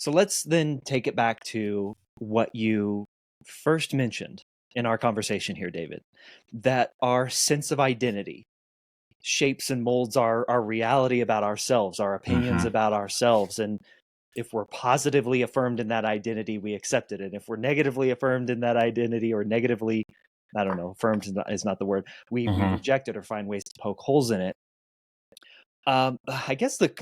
So let's then take it back to what you first mentioned in our conversation here, David, that our sense of identity shapes and molds our reality about ourselves, our opinions about ourselves. And if we're positively affirmed in that identity, we accept it. And if we're negatively affirmed in that identity, or negatively, I don't know, affirmed is not the word, we reject it or find ways to poke holes in it. I guess the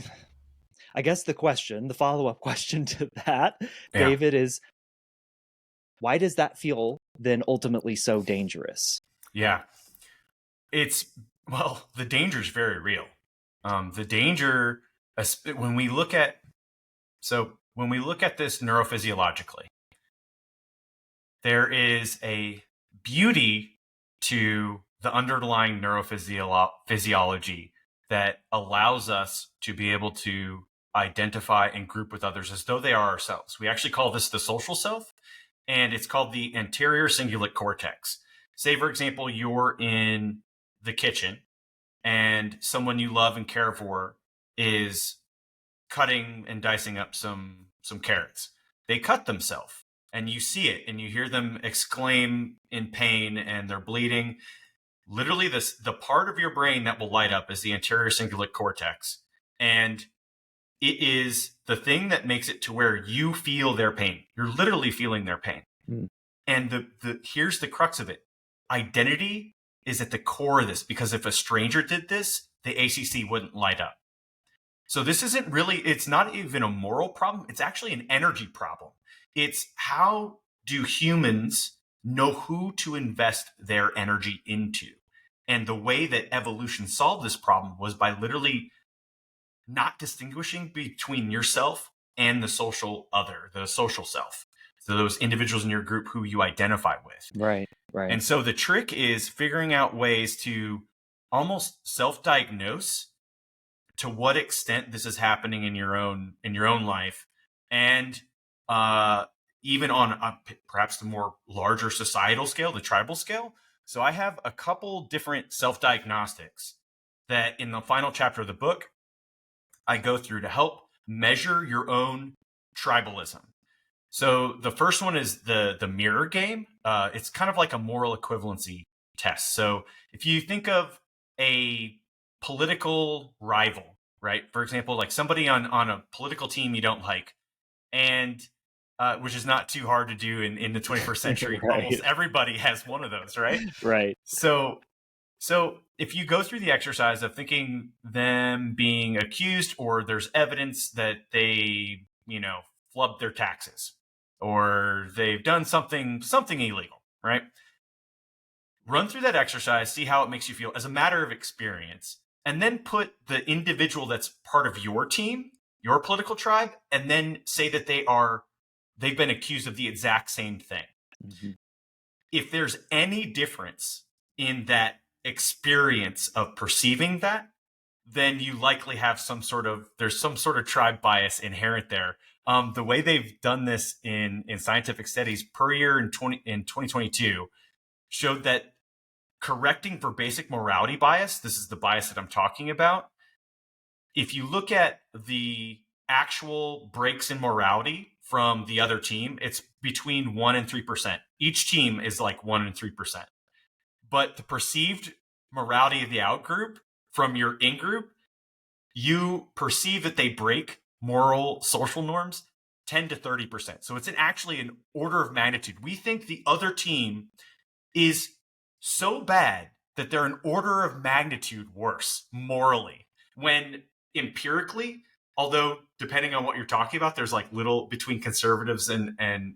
question, the follow-up question to that, Yeah. David, is why does that feel then ultimately so dangerous? Yeah. Well, the danger is very real. The danger, when we look at this neurophysiologically, there is a beauty to the underlying neurophysiology that allows us to be able to identify and group with others as though they are ourselves. We actually call this the social self, and it's called the anterior cingulate cortex. Say, for example, you're in the kitchen and someone you love and care for is cutting and dicing up some carrots. They cut themselves and you see it and you hear them exclaim in pain and they're bleeding. Literally the part of your brain that will light up is the anterior cingulate cortex. And it is the thing that makes it to where you feel their pain. You're literally feeling their pain. And here's the crux of it. Identity is at the core of this, because if a stranger did this, the ACC wouldn't light up. So this isn't really, it's not even a moral problem. It's actually an energy problem. It's how do humans know who to invest their energy into? And the way that evolution solved this problem was by literally not distinguishing between yourself and the social other, the social self. So those individuals in your group who you identify with. Right. And so the trick is figuring out ways to almost self-diagnose to what extent this is happening in your own life, and even on perhaps the more larger societal scale, the tribal scale. So I have a couple different self-diagnostics that in the final chapter of the book I go through to help measure your own tribalism. So the first one is the mirror game. It's kind of like a moral equivalency test. So if you think of a political rival, right? For example, like somebody on a political team you don't like, and which is not too hard to do in the 21st century. Right. Almost everybody has one of those, right? Right. So if you go through the exercise of thinking them being accused, or there's evidence that they, flubbed their taxes, or they've done something illegal, right? Run through that exercise, see how it makes you feel as a matter of experience, and then put the individual that's part of your team, your political tribe, and then say that they've been accused of the exact same thing. If there's any difference in that experience of perceiving that, then you likely have there's some sort of tribe bias inherent there. The way they've done this in scientific studies per year in 2022 showed that correcting for basic morality bias, this is the bias that I'm talking about. If you look at the actual breaks in morality from the other team, it's between 1% and 3%. Each team is like 1% and 3%. But the perceived morality of the out group from your in group, you perceive that they break moral social norms 10 to 30%. So it's actually an order of magnitude. We think the other team is so bad that they're an order of magnitude worse morally, when empirically, although depending on what you're talking about, there's like little between conservatives and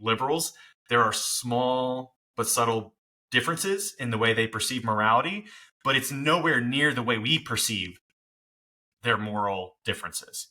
liberals, there are small but subtle differences in the way they perceive morality, but it's nowhere near the way we perceive their moral differences.